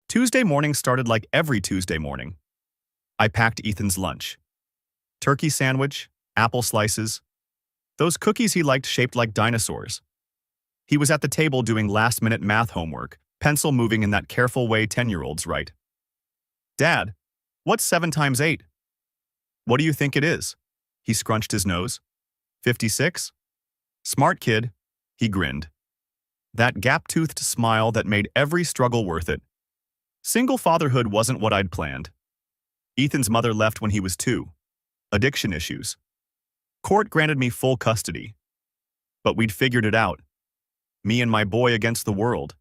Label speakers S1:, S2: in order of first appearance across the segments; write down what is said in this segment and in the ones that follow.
S1: Tuesday morning started like every Tuesday morning. I packed Ethan's lunch. Turkey sandwich, apple slices, those cookies he liked shaped like dinosaurs. He was at the table doing last-minute math homework, pencil moving in that careful way 10-year-olds write. "Dad, what's 7 times 8? "What do you think it is?" He scrunched his nose. 56? "Smart kid," he grinned. That gap-toothed smile that made every struggle worth it. Single fatherhood wasn't what I'd planned. Ethan's mother left when he was 2. Addiction issues. Court granted me full custody. But we'd figured it out. Me and my boy against the world.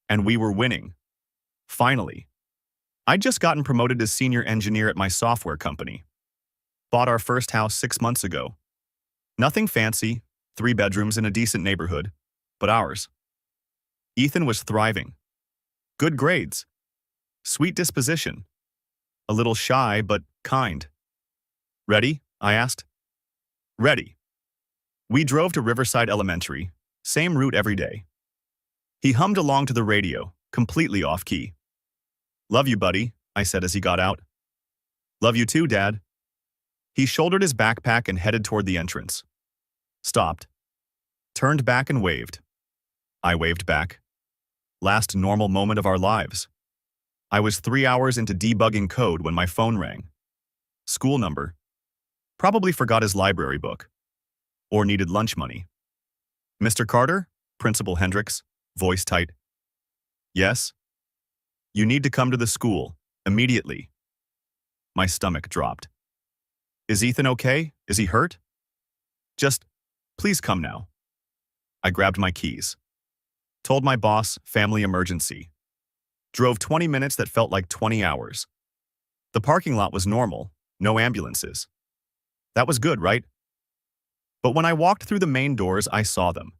S1: And we were winning. Finally. I'd just gotten promoted as senior engineer at my software company. Bought our first house 6 months ago. Nothing fancy, 3 bedrooms in a decent neighborhood, but ours. Ethan was thriving. Good grades. Sweet disposition. A little shy, but kind. "Ready?" I asked. "Ready." We drove to Riverside Elementary, same route every day. He hummed along to the radio, completely off-key. "Love you, buddy," I said as he got out. "Love you too, Dad." He shouldered his backpack and headed toward the entrance. Stopped. Turned back and waved. I waved back. Last normal moment of our lives. I was 3 hours into debugging code when my phone rang. School number. Probably forgot his library book. Or needed lunch money. "Mr. Carter?" Principal Hendricks, voice tight. "Yes?" "You need to come to the school, immediately." My stomach dropped. "Is Ethan okay? Is he hurt?" "Just, please come now." I grabbed my keys. Told my boss, family emergency. Drove 20 minutes that felt like 20 hours. The parking lot was normal, no ambulances. That was good, right? But when I walked through the main doors, I saw them.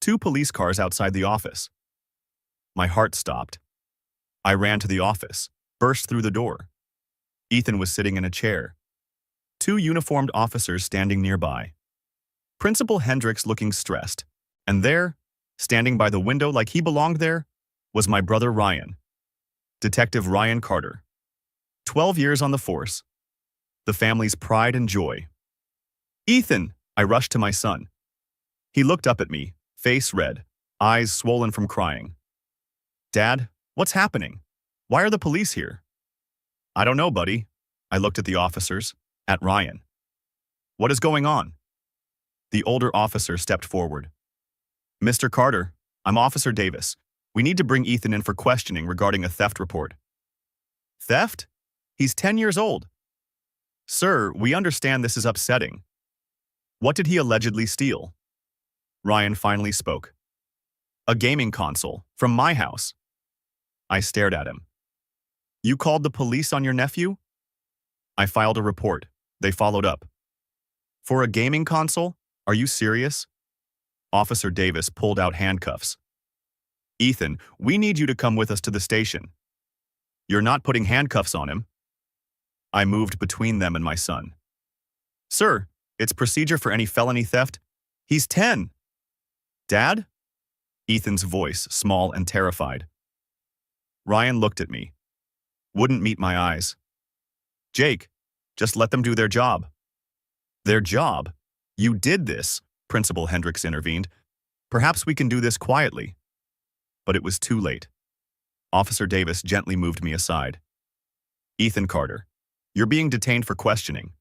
S1: 2 police cars outside the office. My heart stopped. I ran to the office, burst through the door. Ethan was sitting in a chair. 2 uniformed officers standing nearby. Principal Hendricks looking stressed. And there, standing by the window like he belonged there, was my brother Ryan. Detective Ryan Carter. 12 years on the force. The family's pride and joy. "Ethan!" I rushed to my son. He looked up at me, face red, eyes swollen from crying. "Dad, what's happening? Why are the police here?" "I don't know, buddy." I looked at the officers, at Ryan. "What is going on?" The older officer stepped forward. "Mr. Carter, I'm Officer Davis. We need to bring Ethan in for questioning regarding a theft report." "Theft? He's 10 years old." "Sir, we understand this is upsetting. What did he allegedly steal?" Ryan finally spoke. "A gaming console, from my house." I stared at him. "You called the police on your nephew?" I filed a report. They followed up. "For a gaming console? Are you serious?" Officer Davis pulled out handcuffs. "Ethan, we need you to come with us to the station." "You're not putting handcuffs on him." I moved between them and my son. "Sir, it's procedure for any felony theft. He's 10. "Dad?" Ethan's voice, small and terrified. Ryan looked at me. Wouldn't meet my eyes. "Jake, just let them do their job." "Their job? You did this," Principal Hendricks intervened. "Perhaps we can do this quietly." But it was too late. Officer Davis gently moved me aside. "Ethan Carter, you're being detained for questioning.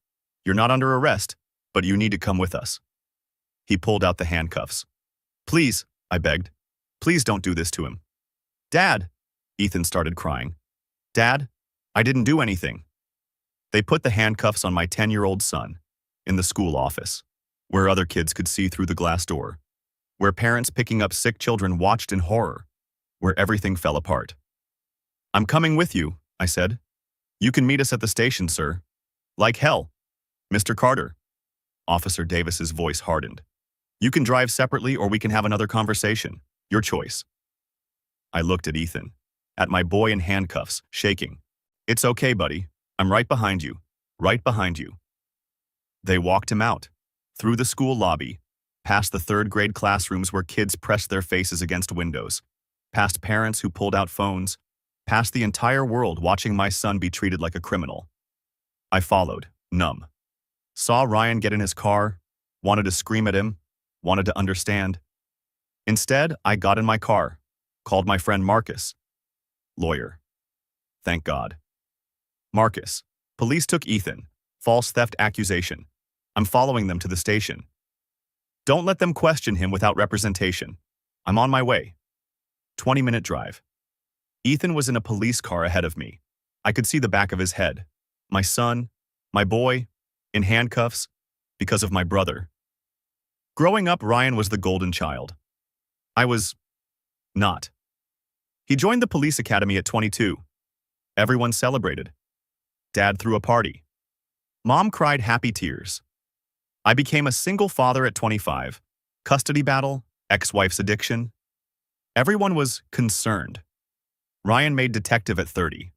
S1: You're not under arrest, but you need to come with us." He pulled out the handcuffs. "Please," I begged. "Please don't do this to him." "Dad!" Ethan started crying. "Dad, I didn't do anything." They put the handcuffs on my 10-year-old son, in the school office, where other kids could see through the glass door, where parents picking up sick children watched in horror, where everything fell apart. "I'm coming with you," I said. "You can meet us at the station, sir." "Like hell." "Mr. Carter." Officer Davis's voice hardened. "You can drive separately or we can have another conversation. Your choice." I looked at Ethan, at my boy in handcuffs, shaking. "It's okay, buddy. I'm right behind you. Right behind you." They walked him out, through the school lobby, past the third-grade classrooms where kids pressed their faces against windows, past parents who pulled out phones, past the entire world watching my son be treated like a criminal. I followed, numb. Saw Ryan get in his car, wanted to scream at him, wanted to understand. Instead, I got in my car, called my friend Marcus. Lawyer. Thank God. Marcus. Police took Ethan. False theft accusation. I'm following them to the station. Don't let them question him without representation. I'm on my way. 20-minute drive. Ethan was in a police car ahead of me. I could see the back of his head. My son, my boy, in handcuffs, because of my brother. Growing up, Ryan was the golden child. I was not. He joined the police academy at 22. Everyone celebrated. Dad threw a party. Mom cried happy tears. I became a single father at 25. Custody battle, ex-wife's addiction. Everyone was concerned. Ryan made detective at 30.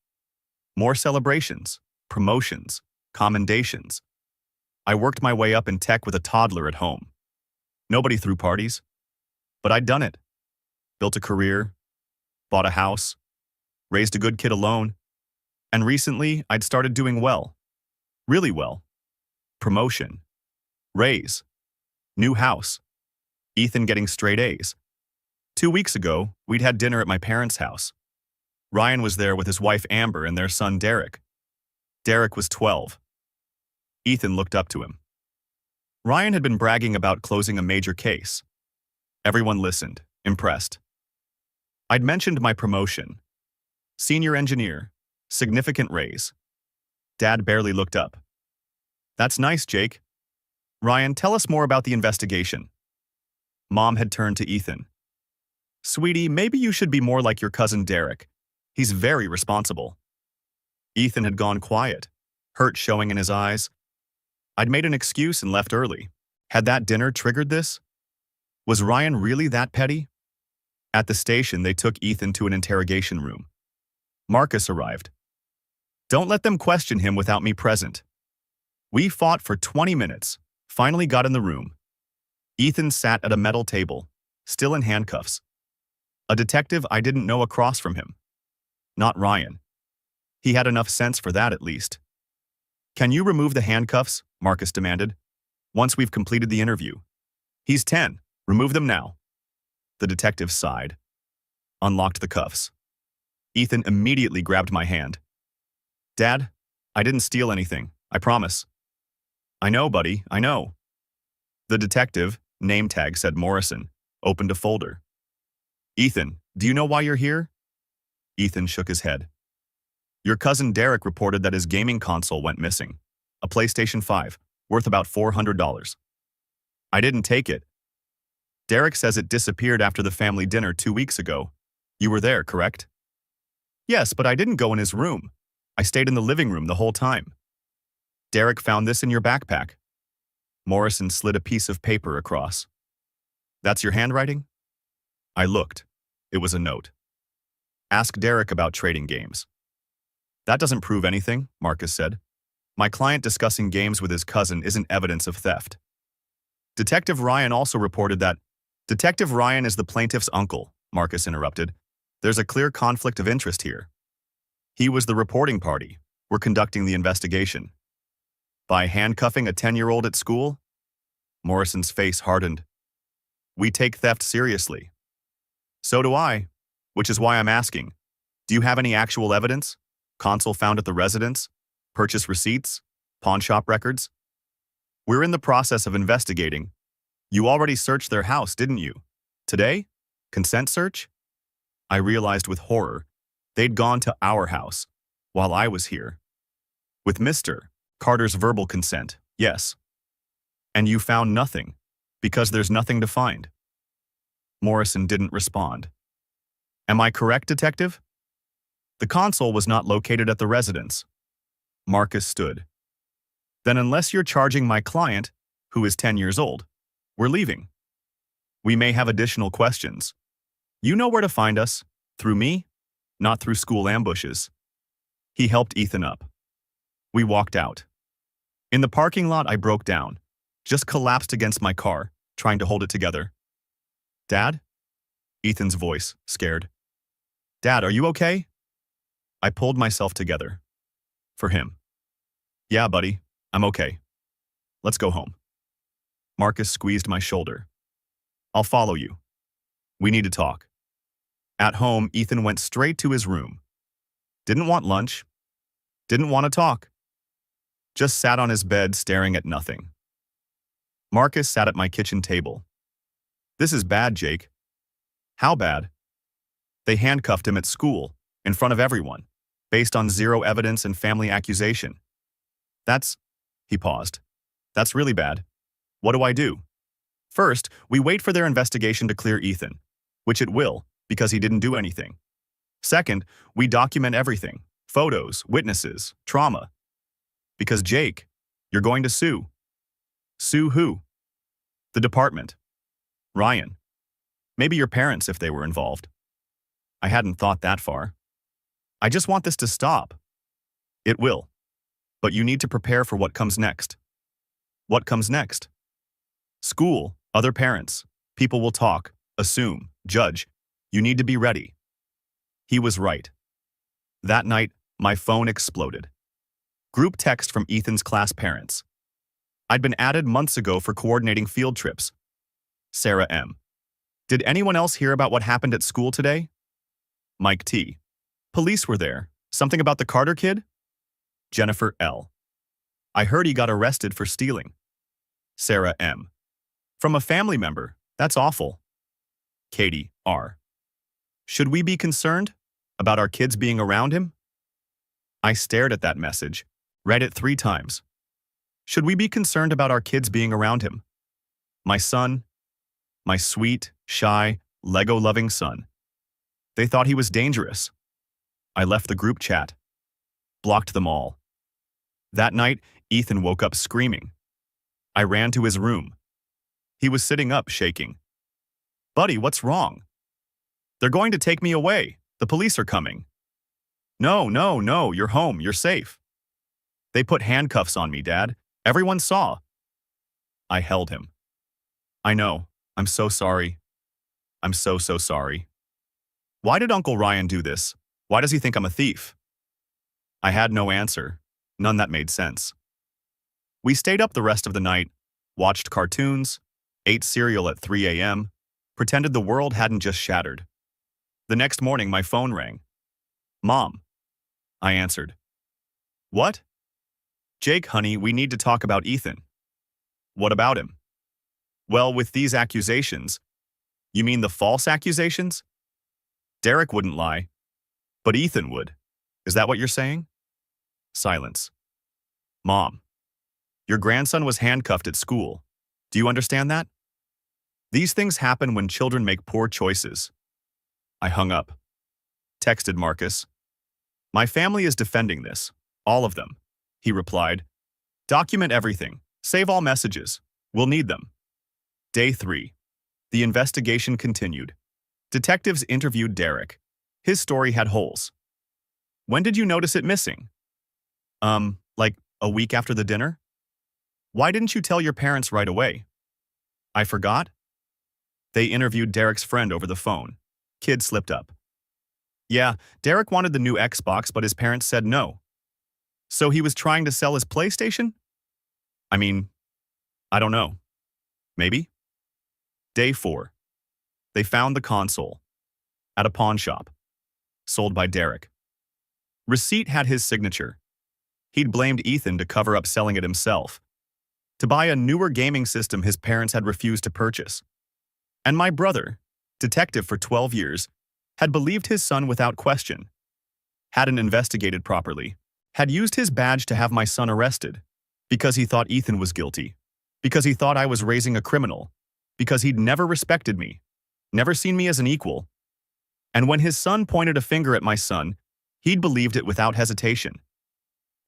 S1: More celebrations, promotions, commendations. I worked my way up in tech with a toddler at home. Nobody threw parties, but I'd done it. Built a career, bought a house, raised a good kid alone, and recently I'd started doing well. Really well. Promotion. Raise. New house. Ethan getting straight A's. 2 weeks ago, we'd had dinner at my parents' house. Ryan was there with his wife Amber and their son Derek. Derek was 12. Ethan looked up to him. Ryan had been bragging about closing a major case. Everyone listened, impressed. I'd mentioned my promotion. Senior engineer, significant raise. Dad barely looked up. That's nice, Jake. Ryan, tell us more about the investigation. Mom had turned to Ethan. Sweetie, maybe you should be more like your cousin Derek. He's very responsible. Ethan had gone quiet, hurt showing in his eyes. I'd made an excuse and left early. Had that dinner triggered this? Was Ryan really that petty? At the station, they took Ethan to an interrogation room. Marcus arrived. Don't let them question him without me present. We fought for 20 minutes, finally got in the room. Ethan sat at a metal table, still in handcuffs. A detective I didn't know across from him. Not Ryan. He had enough sense for that at least. Can you remove the handcuffs? Marcus demanded. Once we've completed the interview. He's 10. Remove them now. The detective sighed. Unlocked the cuffs. Ethan immediately grabbed my hand. Dad, I didn't steal anything, I promise. I know, buddy, I know. The detective, name tag said Morrison, opened a folder. Ethan, do you know why you're here? Ethan shook his head. Your cousin Derek reported that his gaming console went missing. A PlayStation 5, worth about $400. I didn't take it. Derek says it disappeared after the family dinner 2 weeks ago. You were there, correct? Yes, but I didn't go in his room. I stayed in the living room the whole time. Derek found this in your backpack. Morrison slid a piece of paper across. That's your handwriting? I looked. It was a note. Ask Derek about trading games. That doesn't prove anything, Marcus said. My client discussing games with his cousin isn't evidence of theft. Detective Ryan also reported that Detective Ryan is the plaintiff's uncle, Marcus interrupted. There's a clear conflict of interest here. He was the reporting party. We're conducting the investigation. By handcuffing a 10-year-old at school? Morrison's face hardened. We take theft seriously. So do I, which is why I'm asking. Do you have any actual evidence? Console found at the residence? Purchase receipts? Pawn shop records? We're in the process of investigating. You already searched their house, didn't you? Today? Consent search? I realized with horror, they'd gone to our house, while I was here. With Mr. Carter's verbal consent, yes. And you found nothing, because there's nothing to find. Morrison didn't respond. Am I correct, detective? The console was not located at the residence. Marcus stood. Then unless you're charging my client, who is 10 years old, we're leaving. We may have additional questions. You know where to find us, through me, not through school ambushes. He helped Ethan up. We walked out. In the parking lot, I broke down, just collapsed against my car, trying to hold it together. Dad? Ethan's voice, scared. Dad, are you okay? I pulled myself together. For him. Yeah, buddy, I'm okay. Let's go home. Marcus squeezed my shoulder. I'll follow you. We need to talk. At home, Ethan went straight to his room. Didn't want lunch. Didn't want to talk. Just sat on his bed staring at nothing. Marcus sat at my kitchen table. This is bad, Jake. How bad? They handcuffed him at school, in front of everyone, based on zero evidence and family accusation. He paused. That's really bad. What do I do? First, we wait for their investigation to clear Ethan, which it will, because he didn't do anything. Second, we document everything, photos, witnesses, trauma. Because Jake, you're going to sue. Sue who? The department. Ryan. Maybe your parents if they were involved. I hadn't thought that far. I just want this to stop. It will. But you need to prepare for what comes next. What comes next? School, other parents. People will talk, assume, judge. You need to be ready. He was right. That night, my phone exploded. Group text from Ethan's class parents. I'd been added months ago for coordinating field trips. Sarah M. Did anyone else hear about what happened at school today? Mike T. Police were there. Something about the Carter kid? Jennifer L. I heard he got arrested for stealing. Sarah M. From a family member. That's awful. Katie R. Should we be concerned about our kids being around him? I stared at that message, read it 3 times. Should we be concerned about our kids being around him? My son, my sweet, shy, Lego-loving son. They thought he was dangerous. I left the group chat, blocked them all. That night, Ethan woke up screaming. I ran to his room. He was sitting up, shaking. Buddy, what's wrong? They're going to take me away. The police are coming. No, you're home, you're safe. They put handcuffs on me, Dad. Everyone saw. I held him. I know, I'm so sorry. I'm so sorry. Why did Uncle Ryan do this? Why does he think I'm a thief? I had no answer, none that made sense. We stayed up the rest of the night, watched cartoons, ate cereal at 3 a.m., pretended the world hadn't just shattered. The next morning, my phone rang. Mom. I answered. What? Jake, honey, we need to talk about Ethan. What about him? Well, with these accusations. You mean the false accusations? Derek wouldn't lie, but Ethan would. Is that what you're saying? Silence. Mom. Your grandson was handcuffed at school. Do you understand that? These things happen when children make poor choices. I hung up. Texted Marcus. My family is defending this. All of them. He replied. Document everything. Save all messages. We'll need them. Day 3. The investigation continued. Detectives interviewed Derek. His story had holes. When did you notice it missing? Like a week after the dinner? Why didn't you tell your parents right away? I forgot. They interviewed Derek's friend over the phone. Kid slipped up. Yeah, Derek wanted the new Xbox, but his parents said no. So he was trying to sell his PlayStation? I mean, I don't know. Maybe? Day 4. They found the console. At a pawn shop. Sold by Derek. Receipt had his signature. He'd blamed Ethan to cover up selling it himself. To buy a newer gaming system his parents had refused to purchase. And my brother, detective for 12 years, had believed his son without question. Hadn't investigated properly. Had used his badge to have my son arrested. Because he thought Ethan was guilty. Because he thought I was raising a criminal. Because he'd never respected me. Never seen me as an equal. And when his son pointed a finger at my son, he'd believed it without hesitation.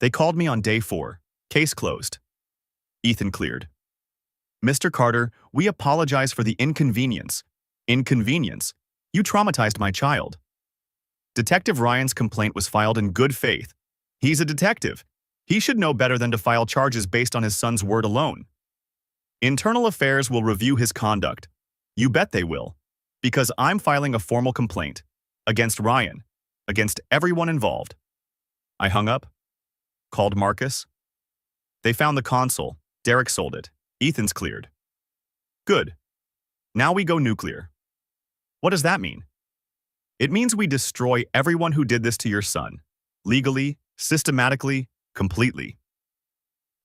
S1: They called me on day 4. Case closed. Ethan cleared. Mr. Carter, we apologize for the inconvenience. Inconvenience? You traumatized my child. Detective Ryan's complaint was filed in good faith. He's a detective. He should know better than to file charges based on his son's word alone. Internal Affairs will review his conduct. You bet they will. Because I'm filing a formal complaint. Against Ryan. against everyone involved. I hung up, called Marcus. They found the console. Derek sold it. Ethan's cleared. Good. Now we go nuclear. What does that mean? It means we destroy everyone who did this to your son. Legally, systematically, completely.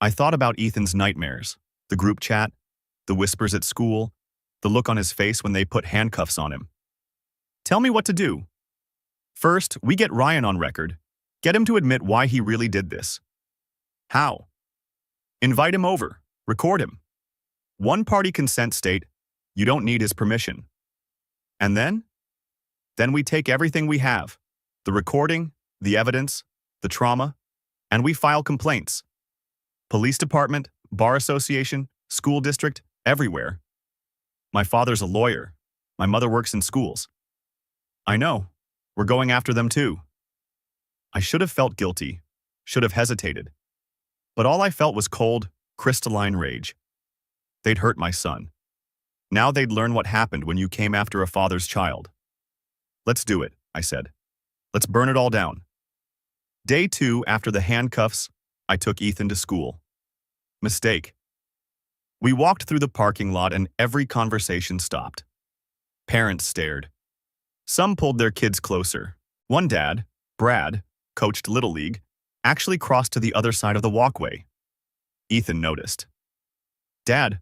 S1: I thought about Ethan's nightmares, the group chat, the whispers at school, the look on his face when they put handcuffs on him. Tell me what to do. First, we get Ryan on record. Get him to admit why he really did this. How? Invite him over. Record him. One-party consent state, you don't need his permission. And then? Then we take everything we have, the recording, the evidence, the trauma, and we file complaints. Police department, bar association, school district, everywhere. My father's a lawyer. My mother works in schools. I know. We're going after them too. I should have felt guilty, should have hesitated. But all I felt was cold, crystalline rage. They'd hurt my son. Now they'd learn what happened when you came after a father's child. Let's do it, I said. Let's burn it all down. Day 2 after the handcuffs, I took Ethan to school. Mistake. We walked through the parking lot and every conversation stopped. Parents stared. Some pulled their kids closer. One dad, Brad, coached Little League, actually crossed to the other side of the walkway. Ethan noticed. Dad,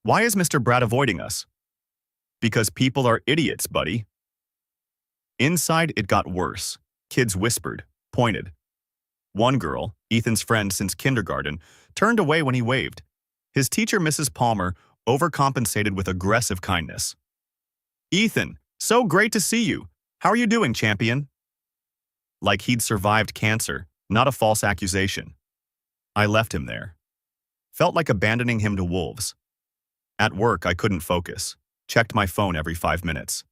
S1: why is Mr. Brad avoiding us? Because people are idiots, buddy. Inside, it got worse. Kids whispered, pointed. One girl, Ethan's friend since kindergarten, turned away when he waved. His teacher, Mrs. Palmer, overcompensated with aggressive kindness. Ethan, so great to see you. How are you doing, champion? Like he'd survived cancer, not a false accusation. I left him there. Felt like abandoning him to wolves. At work, I couldn't focus. Checked my phone every 5 minutes.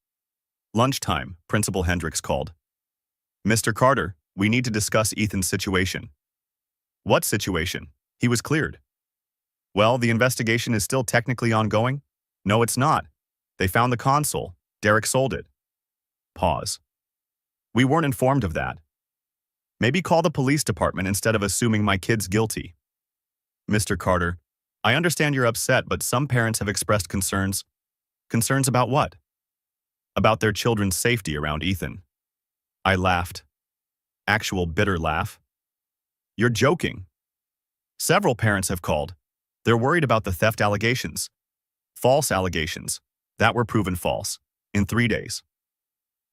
S1: Lunchtime, Principal Hendricks called. Mr. Carter, we need to discuss Ethan's situation. What situation? He was cleared. Well, the investigation is still technically ongoing. No, it's not. They found the console. Derek sold it. Pause. We weren't informed of that. Maybe call the police department instead of assuming my kid's guilty. Mr. Carter, I understand you're upset, but some parents have expressed concerns. Concerns about what? About their children's safety around Ethan. I laughed. Actual bitter laugh. You're joking. Several parents have called. They're worried about the theft allegations. False allegations that were proven false in 3 days.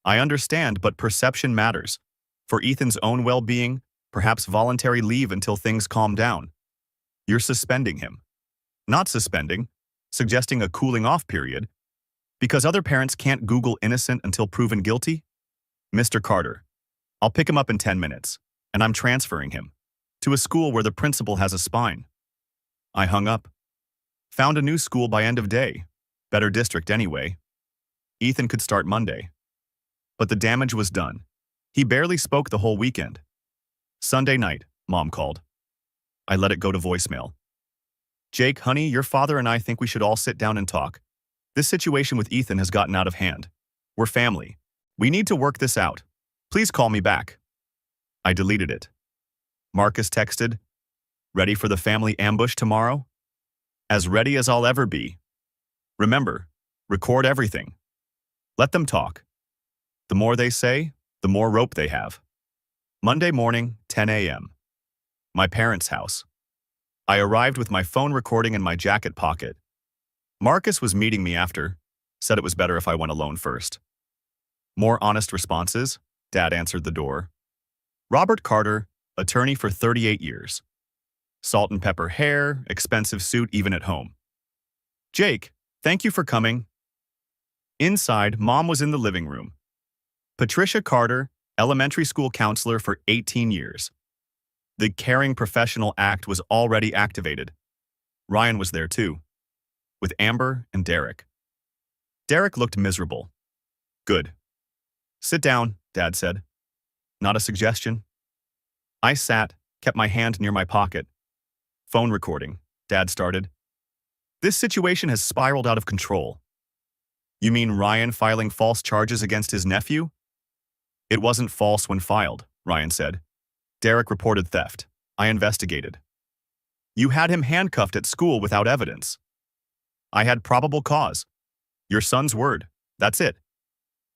S1: I understand, but perception matters. For Ethan's own well-being, perhaps voluntary leave until things calm down. You're suspending him. Not suspending, suggesting a cooling-off period. Because other parents can't Google innocent until proven guilty? Mr. Carter, I'll pick him up in 10 minutes, and I'm transferring him to a school where the principal has a spine. I hung up. Found a new school by end of day. Better district anyway. Ethan could start Monday. But the damage was done. He barely spoke the whole weekend. Sunday night, Mom called. I let it go to voicemail. Jake, honey, your father and I think we should all sit down and talk. This situation with Ethan has gotten out of hand. We're family. We need to work this out. Please call me back. I deleted it. Marcus texted, ready for the family ambush tomorrow? As ready as I'll ever be. Remember, record everything. Let them talk. The more they say, the more rope they have. Monday morning, 10 a.m. My parents' house. I arrived with my phone recording in my jacket pocket. Marcus was meeting me after, said it was better if I went alone first. More honest responses, Dad answered the door. Robert Carter, attorney for 38 years. Salt and pepper hair, expensive suit even at home. Jake, thank you for coming. Inside, Mom was in the living room. Patricia Carter, elementary school counselor for 18 years. The Caring Professional Act was already activated. Ryan was there too, with Amber and Derek. Derek looked miserable. Good. Sit down, Dad said. Not a suggestion? I sat, kept my hand near my pocket. Phone recording, Dad started. This situation has spiraled out of control. You mean Ryan filing false charges against his nephew? It wasn't false when filed, Ryan said. Derek reported theft. I investigated. You had him handcuffed at school without evidence. I had probable cause. Your son's word. That's it.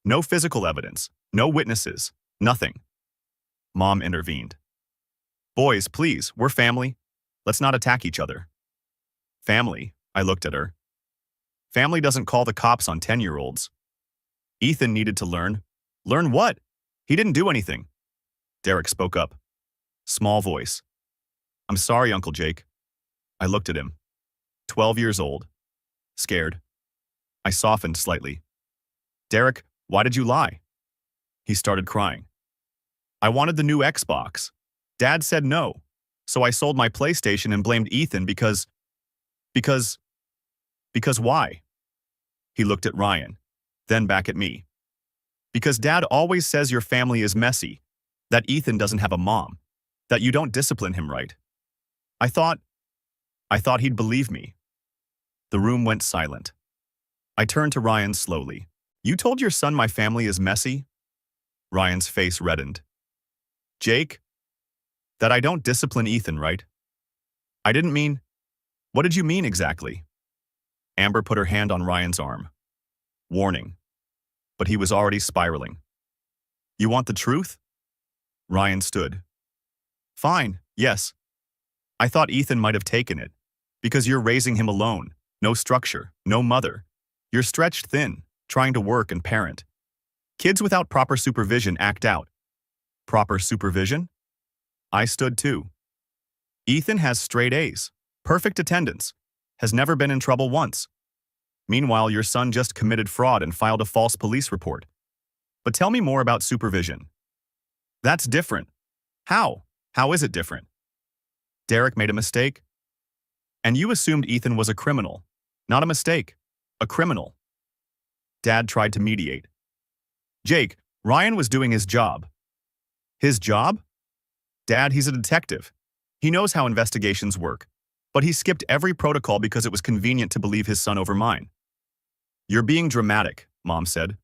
S1: No physical evidence. No witnesses. Nothing. Mom intervened. Boys, please, we're family. Let's not attack each other. Family, I looked at her. Family doesn't call the cops on 10-year-olds. Ethan needed to learn. Learn what? He didn't do anything. Derek spoke up. Small voice. I'm sorry, Uncle Jake. I looked at him. 12 years old. Scared. I softened slightly. Derek, why did you lie? He started crying. I wanted the new Xbox. Dad said no. So I sold my PlayStation and blamed Ethan because why? He looked at Ryan, then back at me. Because Dad always says your family is messy, that Ethan doesn't have a mom, that you don't discipline him right. I thought he'd believe me. The room went silent. I turned to Ryan slowly. You told your son my family is messy? Ryan's face reddened. Jake? That I don't discipline Ethan, right? I didn't mean... What did you mean exactly? Amber put her hand on Ryan's arm. Warning. But he was already spiraling. You want the truth? Ryan stood. Fine, yes. I thought Ethan might have taken it. Because you're raising him alone. No structure, no mother. You're stretched thin, trying to work and parent. Kids without proper supervision act out. Proper supervision? I stood too. Ethan has straight A's, perfect attendance, has never been in trouble once. Meanwhile, your son just committed fraud and filed a false police report. But tell me more about supervision. That's different. How? How is it different? Derek made a mistake? And you assumed Ethan was a criminal. Not a mistake. A criminal. Dad tried to mediate. Jake, Ryan was doing his job. His job? Dad, he's a detective. He knows how investigations work. But he skipped every protocol because it was convenient to believe his son over mine. You're being dramatic, Mom said.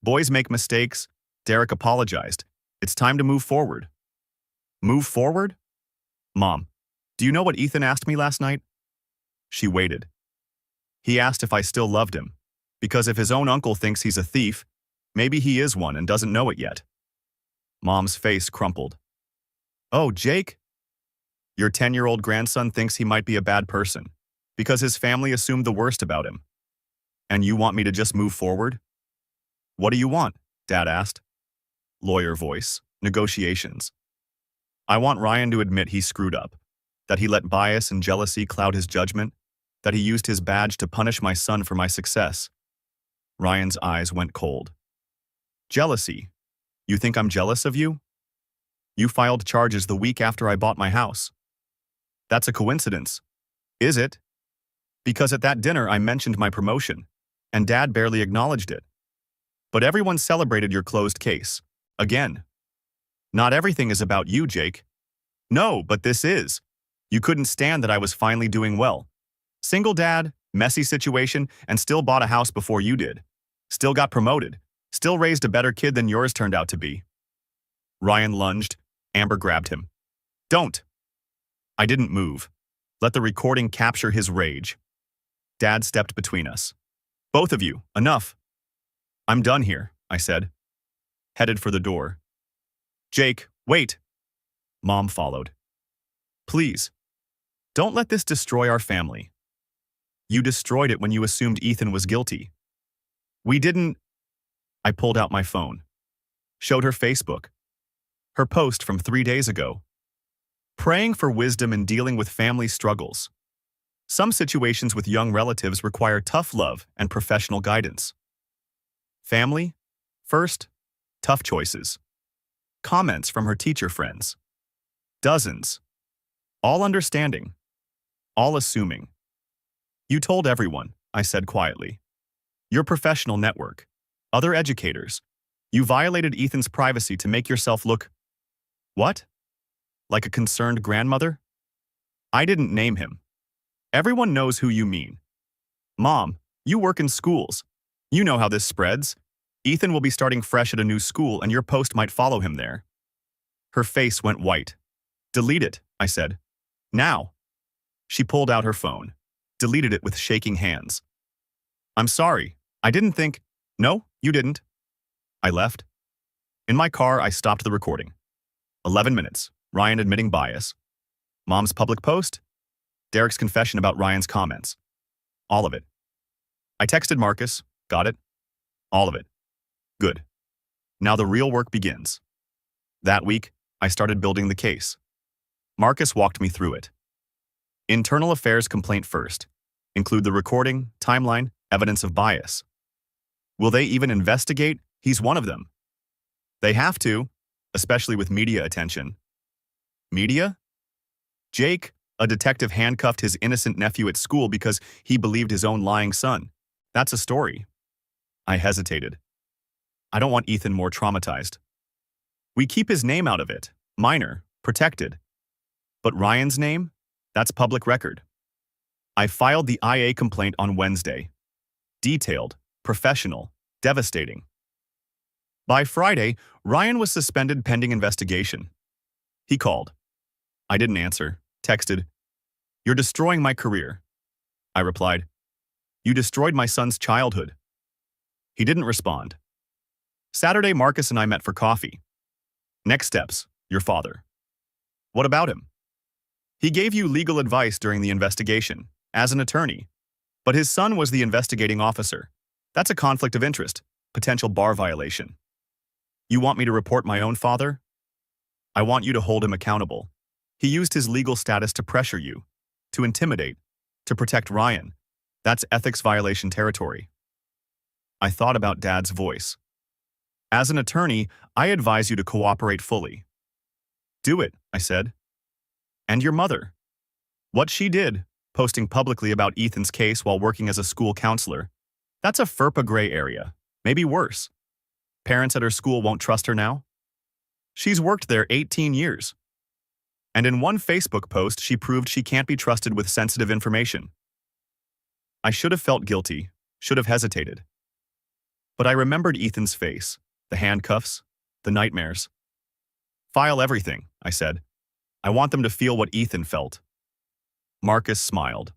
S1: Boys make mistakes. Derek apologized. It's time to move forward. Move forward? Mom, do you know what Ethan asked me last night? She waited. He asked if I still loved him. Because if his own uncle thinks he's a thief, maybe he is one and doesn't know it yet. Mom's face crumpled. Oh, Jake? Your 10-year-old grandson thinks he might be a bad person because his family assumed the worst about him. And you want me to just move forward? What do you want? Dad asked. Lawyer voice. Negotiations. I want Ryan to admit he screwed up, that he let bias and jealousy cloud his judgment, that he used his badge to punish my son for my success. Ryan's eyes went cold. Jealousy? You think I'm jealous of you? You filed charges the week after I bought my house. That's a coincidence. Is it? Because at that dinner I mentioned my promotion, and Dad barely acknowledged it. But everyone celebrated your closed case. Again. Not everything is about you, Jake. No, but this is. You couldn't stand that I was finally doing well. Single dad, messy situation, and still bought a house before you did. Still got promoted. Still raised a better kid than yours turned out to be. Ryan lunged. Amber grabbed him. Don't. I didn't move. Let the recording capture his rage. Dad stepped between us. Both of you, enough. I'm done here, I said. Headed for the door. Jake, wait. Mom followed. Please. Don't let this destroy our family. You destroyed it when you assumed Ethan was guilty. We didn't... I pulled out my phone. Showed her Facebook. Her post from 3 days ago. Praying for wisdom in dealing with family struggles. Some situations with young relatives require tough love and professional guidance. Family? First, tough choices. Comments from her teacher friends. Dozens. All understanding. All assuming. You told everyone, I said quietly. Your professional network. Other educators. You violated Ethan's privacy to make yourself look... What? Like a concerned grandmother? I didn't name him. Everyone knows who you mean. Mom, you work in schools. You know how this spreads. Ethan will be starting fresh at a new school and your post might follow him there. Her face went white. Delete it, I said. Now. She pulled out her phone, deleted it with shaking hands. I'm sorry. I didn't think. No, you didn't. I left. In my car, I stopped the recording. 11 minutes. Ryan admitting bias. Mom's public post. Derek's confession about Ryan's comments. All of it. I texted Marcus. Got it? All of it. Good. Now the real work begins. That week, I started building the case. Marcus walked me through it. Internal affairs complaint first. Include the recording, timeline, evidence of bias. Will they even investigate? He's one of them. They have to, especially with media attention. Media? Jake, a detective, handcuffed his innocent nephew at school because he believed his own lying son. That's a story. I hesitated. I don't want Ethan more traumatized. We keep his name out of it. Minor, protected. But Ryan's name? That's public record. I filed the IA complaint on Wednesday. Detailed, professional, devastating. By Friday, Ryan was suspended pending investigation. He called. I didn't answer, texted, "You're destroying my career." I replied, "You destroyed my son's childhood." He didn't respond. Saturday, Marcus and I met for coffee. Next steps, your father. What about him? He gave you legal advice during the investigation, as an attorney. But his son was the investigating officer. That's a conflict of interest, potential bar violation. You want me to report my own father? I want you to hold him accountable. He used his legal status to pressure you, to intimidate, to protect Ryan. That's ethics violation territory. I thought about Dad's voice. As an attorney, I advise you to cooperate fully. Do it, I said. And your mother. What she did, posting publicly about Ethan's case while working as a school counselor, that's a FERPA gray area, maybe worse. Parents at her school won't trust her now? She's worked there 18 years. And in one Facebook post, she proved she can't be trusted with sensitive information. I should have felt guilty, should have hesitated. But I remembered Ethan's face, the handcuffs, the nightmares. File everything, I said. I want them to feel what Ethan felt. Marcus smiled.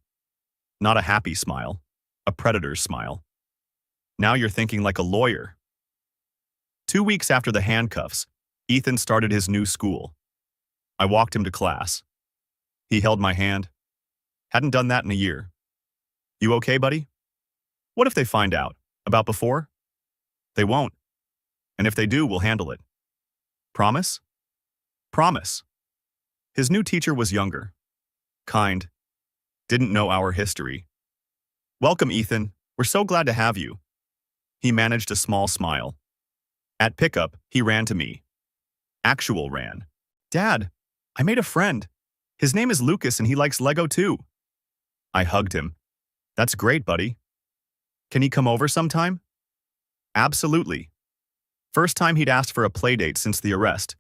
S1: Not a happy smile, a predator's smile. Now you're thinking like a lawyer. 2 weeks after the handcuffs, Ethan started his new school. I walked him to class. He held my hand. Hadn't done that in a year. You okay, buddy? What if they find out? About before? They won't. And if they do, we'll handle it. Promise? Promise. His new teacher was younger. Kind. Didn't know our history. Welcome, Ethan. We're so glad to have you. He managed a small smile. At pickup, he ran to me. Actual ran. Dad, I made a friend. His name is Lucas and he likes Lego too. I hugged him. That's great, buddy. Can he come over sometime? Absolutely. First time he'd asked for a playdate since the arrest.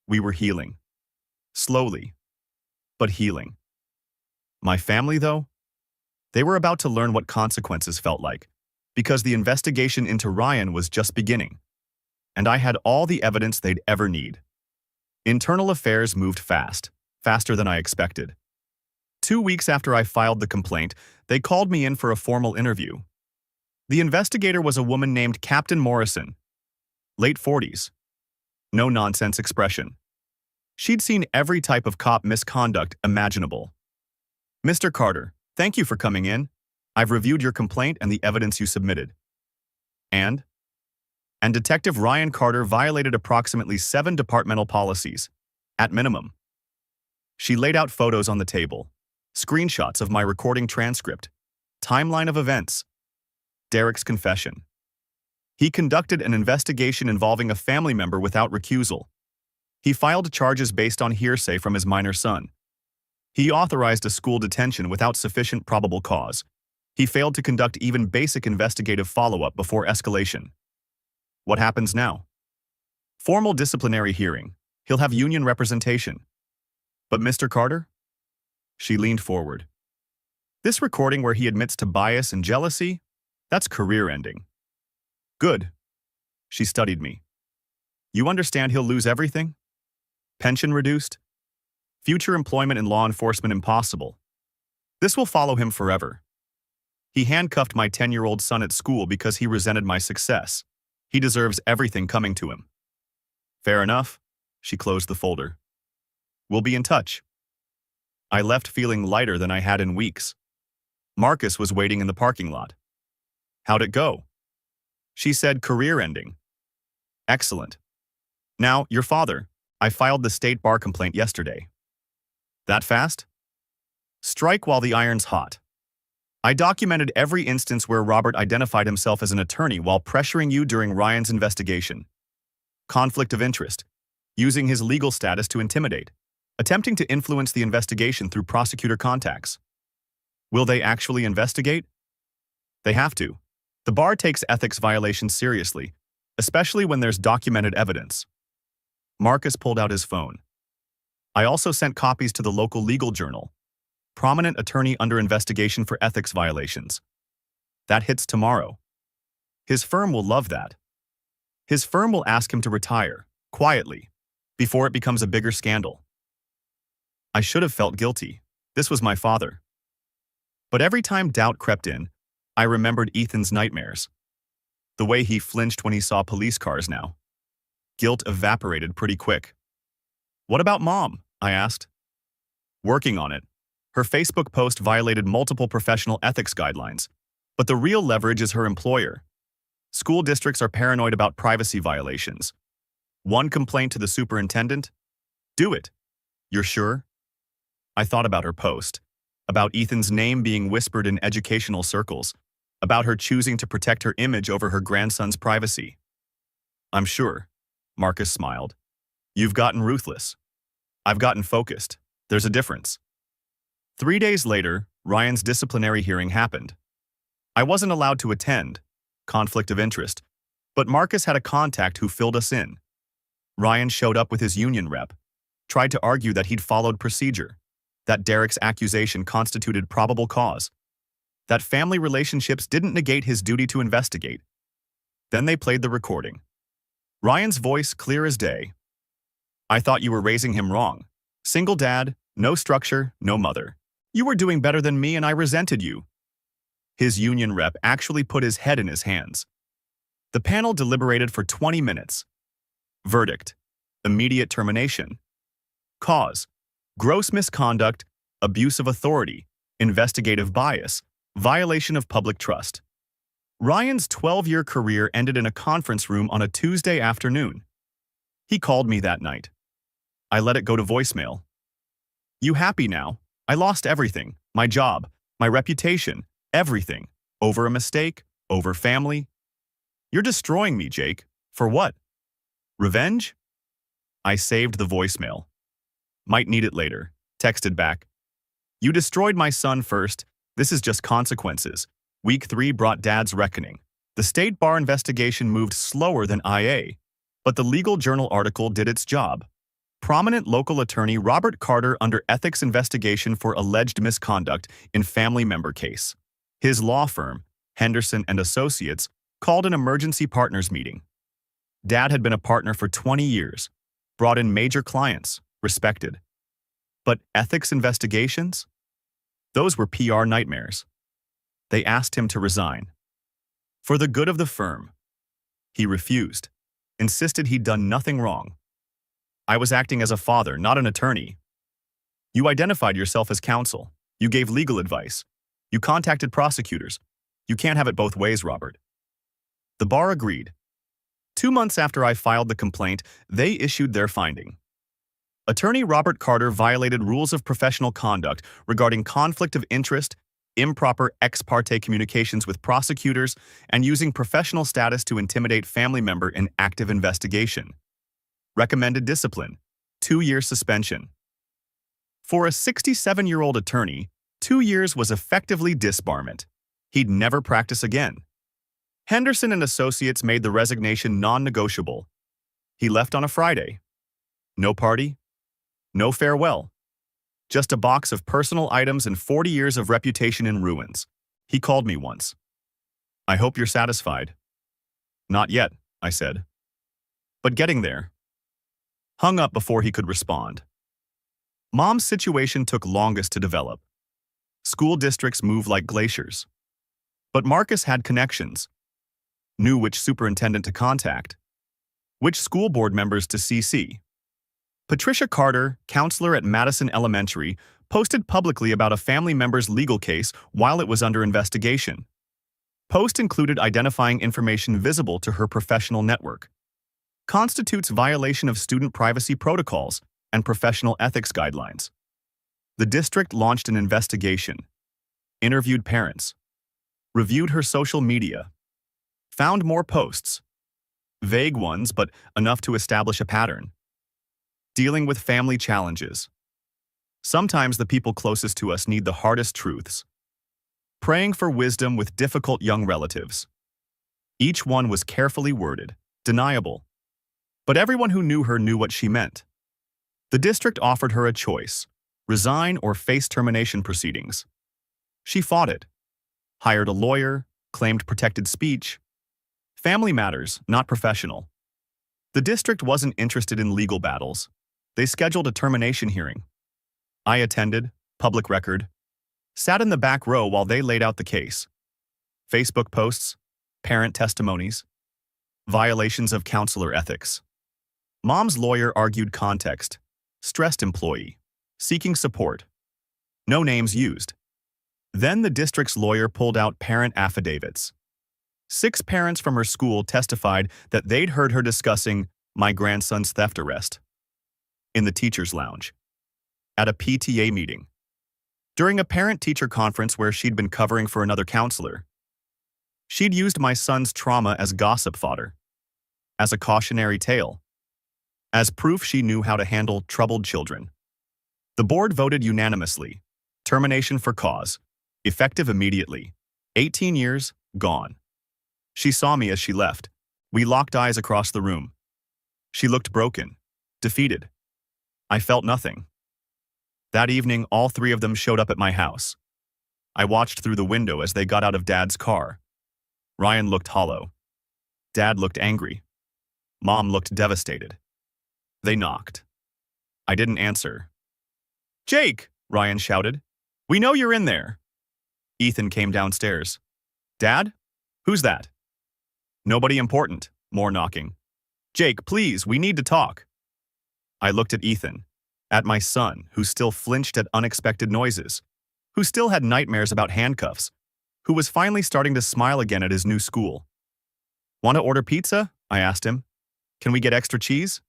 S1: We were healing. Slowly. But healing. My family, though? They were about to learn what consequences felt like, because the investigation into Ryan was just beginning. And I had all the evidence they'd ever need. Internal affairs moved fast, faster than I expected. 2 weeks after I filed the complaint, they called me in for a formal interview. The investigator was a woman named Captain Morrison, late 40s. No-nonsense expression. She'd seen every type of cop misconduct imaginable. Mr. Carter, thank you for coming in. I've reviewed your complaint and the evidence you submitted. And Detective Ryan Carter violated approximately 7 departmental policies, at minimum. She laid out photos on the table, screenshots of my recording transcript, timeline of events, Derek's confession. He conducted an investigation involving a family member without recusal. He filed charges based on hearsay from his minor son. He authorized a school detention without sufficient probable cause. He failed to conduct even basic investigative follow-up before escalation. What happens now? Formal disciplinary hearing. He'll have union representation. But Mr. Carter? She leaned forward. This recording where he admits to bias and jealousy? That's career-ending. Good. She studied me. You understand he'll lose everything? Pension reduced? Future employment in law enforcement impossible. This will follow him forever. He handcuffed my 10-year-old son at school because he resented my success. He deserves everything coming to him. Fair enough. She closed the folder. We'll be in touch. I left feeling lighter than I had in weeks. Marcus was waiting in the parking lot. How'd it go? She said career ending. Excellent. Now, your father. I filed the state bar complaint yesterday. That fast? Strike while the iron's hot. I documented every instance where Robert identified himself as an attorney while pressuring you during Ryan's investigation. Conflict of interest. Using his legal status to intimidate. Attempting to influence the investigation through prosecutor contacts. Will they actually investigate? They have to. The bar takes ethics violations seriously, especially when there's documented evidence. Marcus pulled out his phone. I also sent copies to the local legal journal. Prominent attorney under investigation for ethics violations. That hits tomorrow. His firm will love that. His firm will ask him to retire, quietly, before it becomes a bigger scandal. I should have felt guilty. This was my father. But every time doubt crept in, I remembered Ethan's nightmares. The way he flinched when he saw police cars now. Guilt evaporated pretty quick. What about Mom? I asked. Working on it. Her Facebook post violated multiple professional ethics guidelines, but the real leverage is her employer. School districts are paranoid about privacy violations. One complaint to the superintendent? Do it. You're sure? I thought about her post, about Ethan's name being whispered in educational circles, about her choosing to protect her image over her grandson's privacy. I'm sure. Marcus smiled. You've gotten ruthless. I've gotten focused. There's a difference. 3 days later, Ryan's disciplinary hearing happened. I wasn't allowed to attend, conflict of interest, but Marcus had a contact who filled us in. Ryan showed up with his union rep, tried to argue that he'd followed procedure, that Derek's accusation constituted probable cause, that family relationships didn't negate his duty to investigate. Then they played the recording. Ryan's voice clear as day. I thought you were raising him wrong. Single dad, no structure, no mother. You were doing better than me and I resented you. His union rep actually put his head in his hands. The panel deliberated for 20 minutes. Verdict: immediate termination. Cause: gross misconduct, abuse of authority, investigative bias, violation of public trust. Ryan's 12-year career ended in a conference room on a Tuesday afternoon. He called me that night. I let it go to voicemail. You happy now? I lost everything. My job, my reputation, everything. Over a mistake, over family. You're destroying me, Jake. For what? Revenge? I saved the voicemail. Might need it later. Texted back. You destroyed my son first. This is just consequences. Week 3 brought Dad's reckoning. The state bar investigation moved slower than IA, but the legal journal article did its job. Prominent local attorney Robert Carter under ethics investigation for alleged misconduct in family member case. His law firm, Henderson and Associates, called an emergency partners meeting. Dad had been a partner for 20 years, brought in major clients, respected. But ethics investigations? Those were PR nightmares. They asked him to resign. For the good of the firm. He refused, insisted he'd done nothing wrong. I was acting as a father, not an attorney. You identified yourself as counsel. You gave legal advice. You contacted prosecutors. You can't have it both ways, Robert. The bar agreed. 2 months after I filed the complaint, they issued their finding. Attorney Robert Carter violated rules of professional conduct regarding conflict of interest, improper ex parte communications with prosecutors, and using professional status to intimidate family member in active investigation. Recommended discipline: 2-year suspension. For a 67-year-old attorney, 2 years was effectively disbarment. He'd never practice again. Henderson and Associates made the resignation non-negotiable. He left on a Friday. No party, no farewell. Just a box of personal items and 40 years of reputation in ruins. He called me once. I hope you're satisfied. Not yet, I said. But getting there, hung up before he could respond. Mom's situation took longest to develop. School districts move like glaciers. But Marcus had connections, knew which superintendent to contact, which school board members to CC. Patricia Carter, counselor at Madison Elementary, posted publicly about a family member's legal case while it was under investigation. Post included identifying information visible to her professional network. Constitutes violation of student privacy protocols and professional ethics guidelines. The district launched an investigation, interviewed parents, reviewed her social media, found more posts, vague ones but enough to establish a pattern. Dealing with family challenges. Sometimes the people closest to us need the hardest truths. Praying for wisdom with difficult young relatives. Each one was carefully worded, deniable. But everyone who knew her knew what she meant. The district offered her a choice: resign or face termination proceedings. She fought it. Hired a lawyer, claimed protected speech. Family matters, not professional. The district wasn't interested in legal battles. They scheduled a termination hearing. I attended, public record, sat in the back row while they laid out the case. Facebook posts, parent testimonies, violations of counselor ethics. Mom's lawyer argued context, stressed employee, seeking support. No names used. Then the district's lawyer pulled out parent affidavits. 6 parents from her school testified that they'd heard her discussing my grandson's theft arrest in the teacher's lounge, at a PTA meeting, during a parent-teacher conference where she'd been covering for another counselor. She'd used my son's trauma as gossip fodder, as a cautionary tale, as proof she knew how to handle troubled children. The board voted unanimously. Termination for cause, effective immediately. 18 years, gone. She saw me as she left. We locked eyes across the room. She looked broken, defeated. I felt nothing. That evening, all 3 of them showed up at my house. I watched through the window as they got out of Dad's car. Ryan looked hollow. Dad looked angry. Mom looked devastated. They knocked. I didn't answer. "Jake!" Ryan shouted. "We know you're in there." Ethan came downstairs. "Dad? Who's that?" "Nobody important." More knocking. "Jake, please, we need to talk." I looked at Ethan, at my son, who still flinched at unexpected noises, who still had nightmares about handcuffs, who was finally starting to smile again at his new school. "Want to order pizza?" I asked him. "Can we get extra cheese?"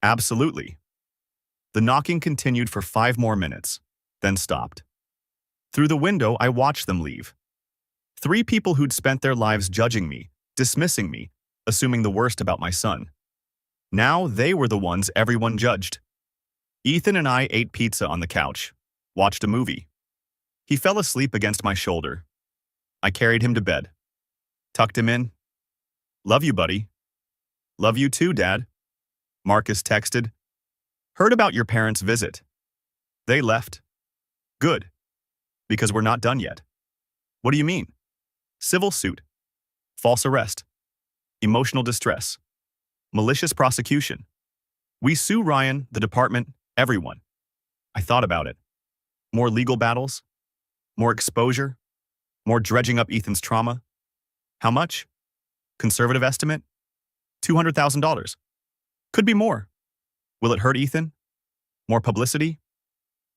S1: "Absolutely." The knocking continued for 5 more minutes, then stopped. Through the window, I watched them leave. 3 people who'd spent their lives judging me, dismissing me, assuming the worst about my son. Now they were the ones everyone judged. Ethan and I ate pizza on the couch, watched a movie. He fell asleep against my shoulder. I carried him to bed, tucked him in. "Love you, buddy." "Love you too, Dad." Marcus texted. "Heard about your parents' visit. They left." "Good. Because we're not done yet." "What do you mean?" "Civil suit. False arrest. Emotional distress. Malicious prosecution. We sue Ryan, the department, everyone." I thought about it. More legal battles? More exposure? More dredging up Ethan's trauma? How much? Conservative estimate? $200,000. Could be more. Will it hurt Ethan? More publicity?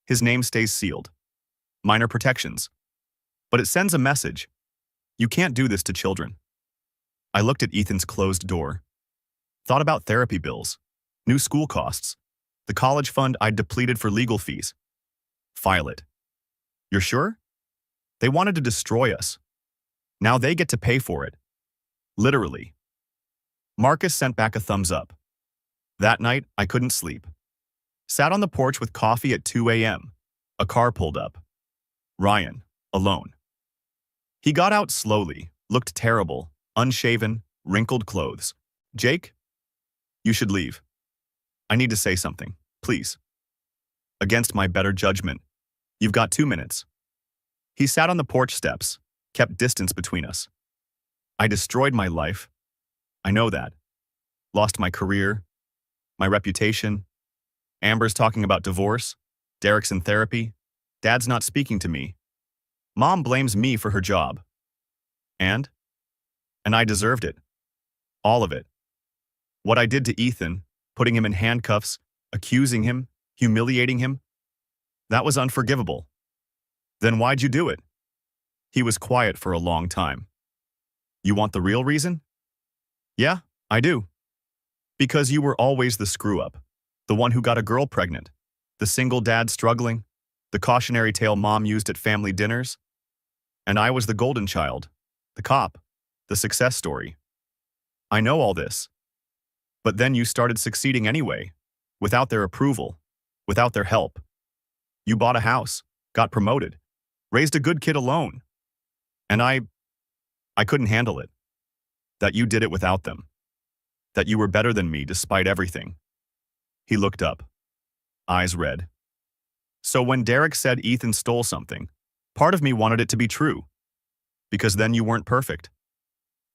S1: His name stays sealed. Minor protections. But it sends a message. You can't do this to children. I looked at Ethan's closed door. Thought about therapy bills, new school costs, the college fund I'd depleted for legal fees. File it. "You're sure?" They wanted to destroy us. Now they get to pay for it. Literally. Marcus sent back a thumbs up. That night, I couldn't sleep. Sat on the porch with coffee at 2 a.m. A car pulled up. Ryan, alone. He got out slowly, looked terrible, unshaven, wrinkled clothes. "Jake? You should leave. I need to say something, please." Against my better judgment, "You've got 2 minutes." He sat on the porch steps, kept distance between us. I destroyed my life. I know that. Lost my career, my reputation. Amber's talking about divorce. Derek's in therapy. Dad's not speaking to me. Mom blames me for her job. And? And I deserved it. All of it. What I did to Ethan, putting him in handcuffs, accusing him, humiliating him, that was unforgivable. Then why'd you do it? He was quiet for a long time. You want the real reason? Yeah, I do. Because you were always the screw-up, the one who got a girl pregnant, the single dad struggling, the cautionary tale mom used at family dinners. And I was the golden child, the cop, the success story. I know all this. But then you started succeeding anyway, without their approval, without their help. You bought a house, got promoted, raised a good kid alone. And I couldn't handle it. That you did it without them. That you were better than me despite everything. He looked up, eyes red. So when Derek said Ethan stole something, part of me wanted it to be true. Because then you weren't perfect.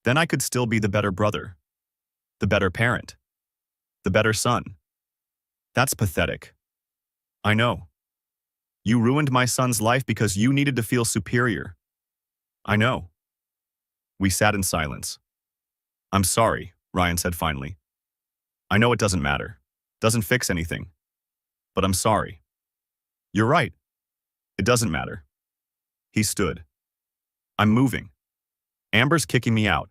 S1: Then I could still be the better brother, the better parent, the better son. That's pathetic. I know. You ruined my son's life because you needed to feel superior. I know. We sat in silence. I'm sorry, Ryan said finally. I know it doesn't matter, doesn't fix anything. But I'm sorry. You're right. It doesn't matter. He stood. I'm moving. Amber's kicking me out,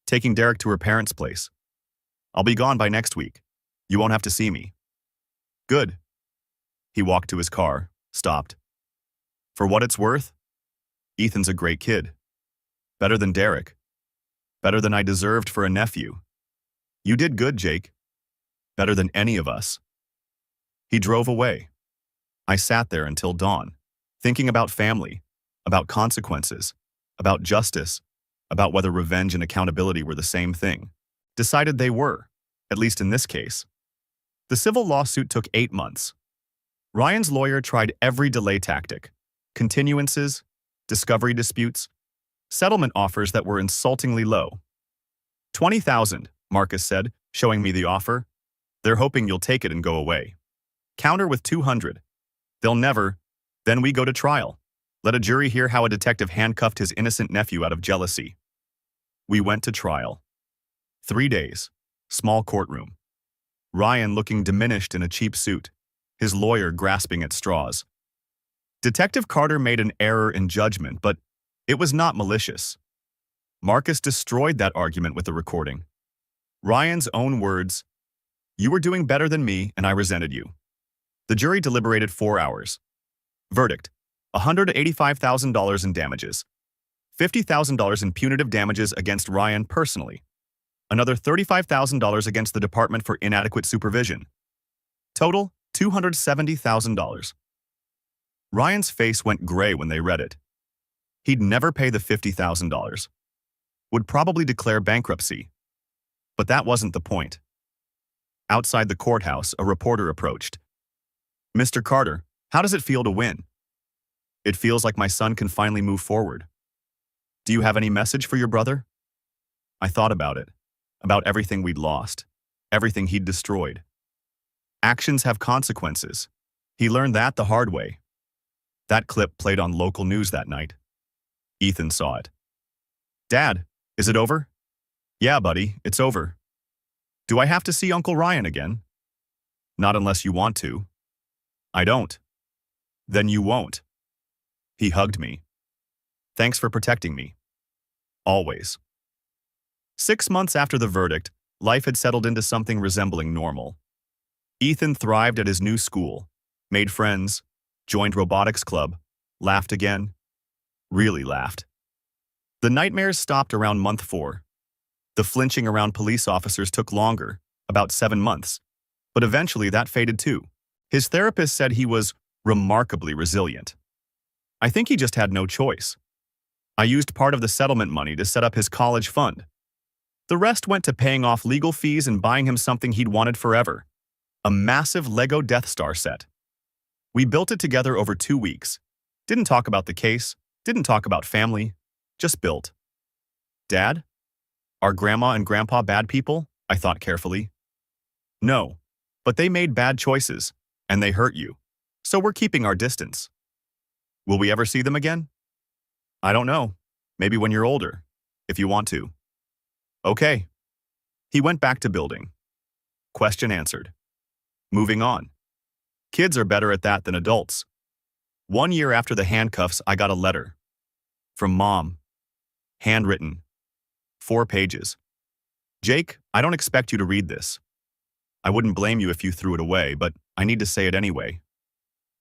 S1: taking Derek to her parents' place. I'll be gone by next week. You won't have to see me. Good. He walked to his car, stopped. For what it's worth, Ethan's a great kid. Better than Derek. Better than I deserved for a nephew. You did good, Jake. Better than any of us. He drove away. I sat there until dawn, thinking about family, about consequences, about justice, about whether revenge and accountability were the same thing. Decided they were, at least in this case. The civil lawsuit took 8 months. Ryan's lawyer tried every delay tactic, continuances, discovery disputes, settlement offers that were insultingly low. $20,000, Marcus said, showing me the offer. They're hoping you'll take it and go away. Counter with 200. They'll never. Then we go to trial. Let a jury hear how a detective handcuffed his innocent nephew out of jealousy. We went to trial. 3 days. Small courtroom. Ryan looking diminished in a cheap suit, his lawyer grasping at straws. Detective Carter made an error in judgment, but it was not malicious. Marcus destroyed that argument with the recording. Ryan's own words, "You were doing better than me, and I resented you." The jury deliberated 4 hours. Verdict: $185,000 in damages. $50,000 in punitive damages against Ryan personally. Another $35,000 against the department for inadequate supervision. Total, $270,000. Ryan's face went gray when they read it. He'd never pay the $50,000. Would probably declare bankruptcy. But that wasn't the point. Outside the courthouse, a reporter approached. "Mr. Carter, how does it feel to win?" "It feels like my son can finally move forward." "Do you have any message for your brother?" I thought about it. About everything we'd lost. Everything he'd destroyed. Actions have consequences. He learned that the hard way. That clip played on local news that night. Ethan saw it. "Dad, is it over?" "Yeah, buddy, it's over." "Do I have to see Uncle Ryan again?" "Not unless you want to." "I don't." "Then you won't." He hugged me. "Thanks for protecting me. Always." 6 months after the verdict, life had settled into something resembling normal. Ethan thrived at his new school, made friends, joined robotics club, laughed again. Really laughed. The nightmares stopped around month 4. The flinching around police officers took longer, about 7 months, but eventually that faded too. His therapist said he was remarkably resilient. I think he just had no choice. I used part of the settlement money to set up his college fund. The rest went to paying off legal fees and buying him something he'd wanted forever. A massive Lego Death Star set. We built it together over 2 weeks. Didn't talk about the case, didn't talk about family, just built. "Dad? Are Grandma and Grandpa bad people?" I thought carefully. No. But they made bad choices, and they hurt you. So we're keeping our distance. Will we ever see them again? I don't know. Maybe when you're older, if you want to. Okay. He went back to building. Question answered. Moving on. Kids are better at that than adults. 1 year after the handcuffs, I got a letter. From Mom. Handwritten. 4 pages. Jake, I don't expect you to read this. I wouldn't blame you if you threw it away, but I need to say it anyway.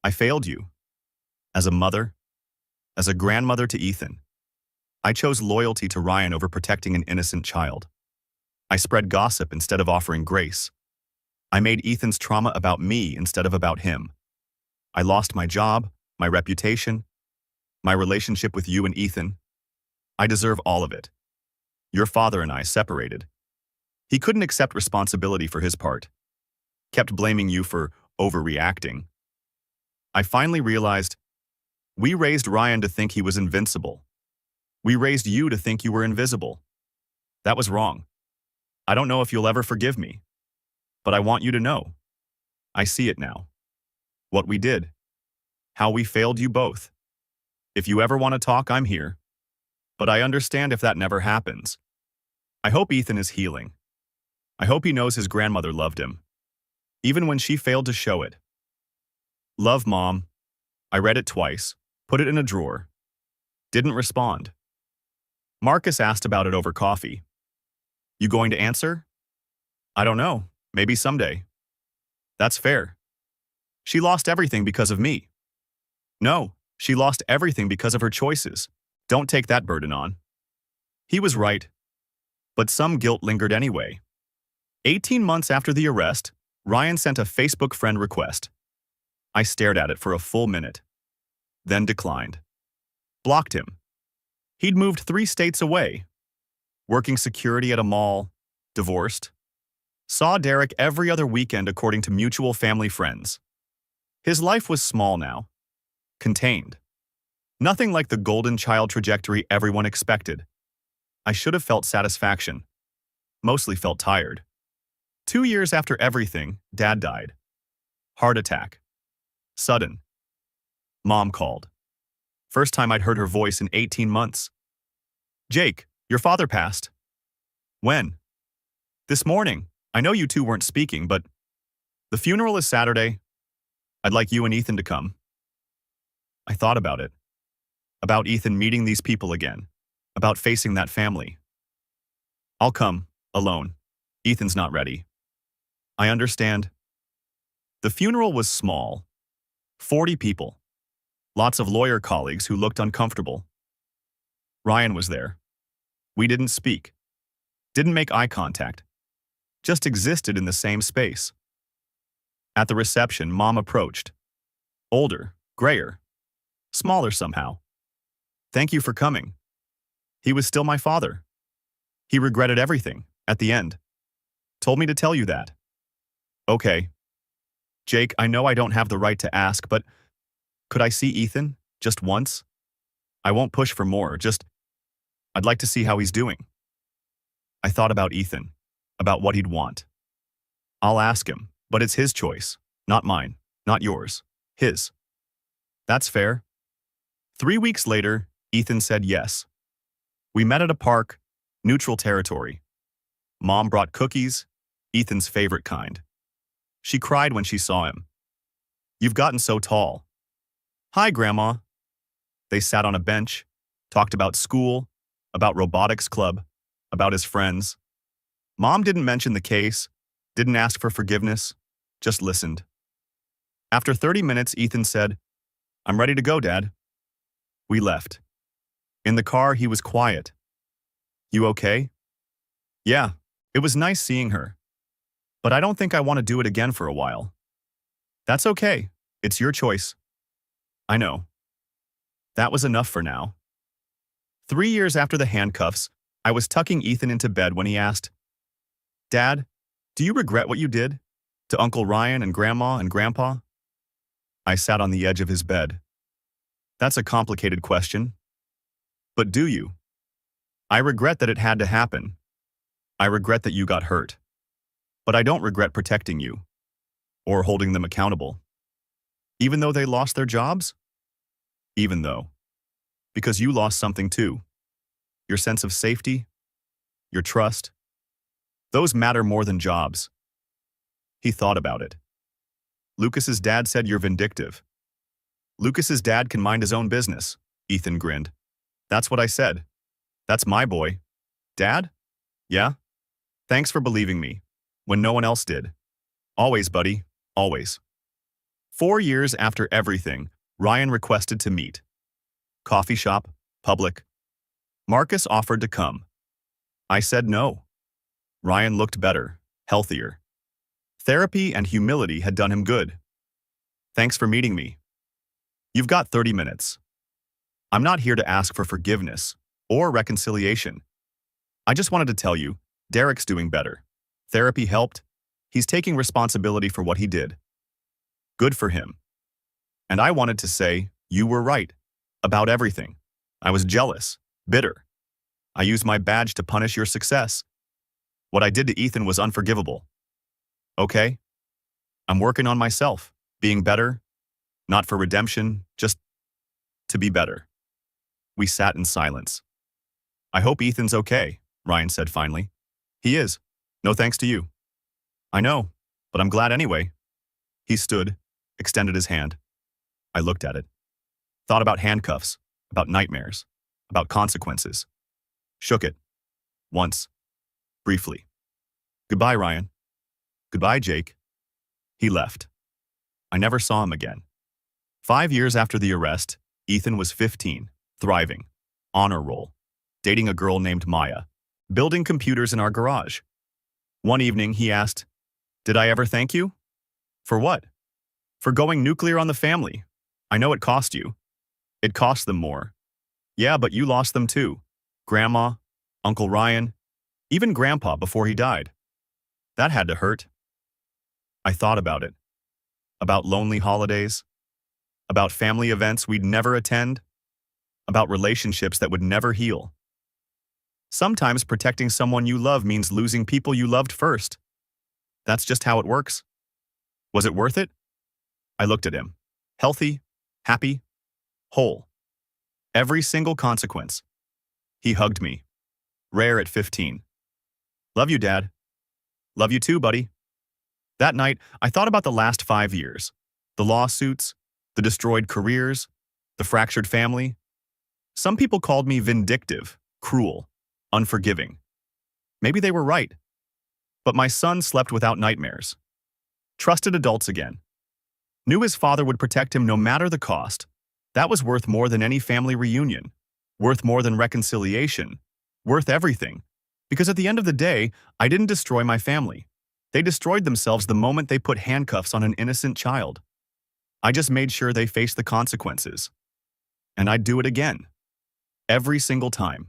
S1: I failed you. As a mother. As a grandmother to Ethan. I chose loyalty to Ryan over protecting an innocent child. I spread gossip instead of offering grace. I made Ethan's trauma about me instead of about him. I lost my job, my reputation, my relationship with you and Ethan. I deserve all of it. Your father and I separated. He couldn't accept responsibility for his part. Kept blaming you for overreacting. I finally realized we raised Ryan to think he was invincible. We raised you to think you were invisible. That was wrong. I don't know if you'll ever forgive me, but I want you to know. I see it now. What we did. How we failed you both. If you ever want to talk, I'm here. But I understand if that never happens. I hope Ethan is healing. I hope he knows his grandmother loved him, even when she failed to show it. Love, Mom. I read it twice, put it in a drawer. Didn't respond. Marcus asked about it over coffee. You going to answer? I don't know. Maybe someday. That's fair. She lost everything because of me. No, she lost everything because of her choices. Don't take that burden on. He was right. But some guilt lingered anyway. 18 months after the arrest, Ryan sent a Facebook friend request. I stared at it for a full minute. Then declined. Blocked him. He'd moved 3 states away. Working security at a mall. Divorced. Saw Derek every other weekend according to mutual family friends. His life was small now. Contained. Nothing like the golden child trajectory everyone expected. I should have felt satisfaction. Mostly felt tired. 2 years after everything, Dad died. Heart attack. Sudden. Mom called. First time I'd heard her voice in 18 months. Jake, your father passed. When? This morning. I know you two weren't speaking, but the funeral is Saturday. I'd like you and Ethan to come. I thought about it. About Ethan meeting these people again. About facing that family. I'll come, alone. Ethan's not ready. I understand. The funeral was small. 40 people. Lots of lawyer colleagues who looked uncomfortable. Ryan was there. We didn't speak. Didn't make eye contact. Just existed in the same space. At the reception, Mom approached. Older, grayer. Smaller somehow. Thank you for coming. He was still my father. He regretted everything, at the end. Told me to tell you that. Okay. Jake, I know I don't have the right to ask, but could I see Ethan, just once? I won't push for more, I'd like to see how he's doing. I thought about Ethan, about what he'd want. I'll ask him, but it's his choice, not mine, not yours, his. That's fair. 3 weeks later, Ethan said yes. We met at a park, neutral territory. Mom brought cookies, Ethan's favorite kind. She cried when she saw him. You've gotten so tall. Hi, Grandma. They sat on a bench, talked about school, about robotics club, about his friends. Mom didn't mention the case, didn't ask for forgiveness, just listened. After 30 minutes, Ethan said, I'm ready to go, Dad. We left. In the car, he was quiet. You okay? Yeah, it was nice seeing her. But I don't think I want to do it again for a while. That's okay. It's your choice. I know. That was enough for now. 3 years after the handcuffs, I was tucking Ethan into bed when he asked, Dad, do you regret what you did? To Uncle Ryan and Grandma and Grandpa? I sat on the edge of his bed. That's a complicated question. But do you? I regret that it had to happen. I regret that you got hurt. But I don't regret protecting you or holding them accountable. Even though they lost their jobs? Even though. Because you lost something too. Your sense of safety, your trust. Those matter more than jobs. He thought about it. Lucas's dad said you're vindictive. Lucas's dad can mind his own business, Ethan grinned. That's what I said. That's my boy. Dad? Yeah? Thanks for believing me, when no one else did. Always, buddy, always. 4 years after everything, Ryan requested to meet. Coffee shop, public. Marcus offered to come. I said no. Ryan looked better, healthier. Therapy and humility had done him good. Thanks for meeting me. You've got 30 minutes. I'm not here to ask for forgiveness or reconciliation. I just wanted to tell you, Derek's doing better. Therapy helped. He's taking responsibility for what he did. Good for him. And I wanted to say, you were right. About everything. I was jealous, bitter. I used my badge to punish your success. What I did to Ethan was unforgivable. Okay? I'm working on myself, being better, not for redemption, just to be better. We sat in silence. I hope Ethan's okay, Ryan said finally. He is. No thanks to you. I know, but I'm glad anyway. He stood, extended his hand. I looked at it. Thought about handcuffs, about nightmares, about consequences. Shook it. Once. Briefly. Goodbye, Ryan. Goodbye, Jake. He left. I never saw him again. 5 years after the arrest, Ethan was 15, thriving, honor roll, dating a girl named Maya, building computers in our garage. One evening, he asked, "Did I ever thank you?" For what? For going nuclear on the family. I know it cost you. It cost them more. Yeah, but you lost them too. Grandma, Uncle Ryan, even Grandpa before he died. That had to hurt. I thought about it. About lonely holidays. About family events we'd never attend. About relationships that would never heal. Sometimes protecting someone you love means losing people you loved first. That's just how it works. Was it worth it? I looked at him. Healthy, happy, whole. Every single consequence. He hugged me. Rare at 15. Love you, Dad. Love you too, buddy. That night, I thought about the last 5 years. The lawsuits, the destroyed careers, the fractured family. Some people called me vindictive, cruel, unforgiving. Maybe they were right. But my son slept without nightmares. Trusted adults again. Knew his father would protect him no matter the cost. That was worth more than any family reunion. Worth more than reconciliation. Worth everything. Because at the end of the day, I didn't destroy my family. They destroyed themselves the moment they put handcuffs on an innocent child. I just made sure they faced the consequences. And I'd do it again. Every single time.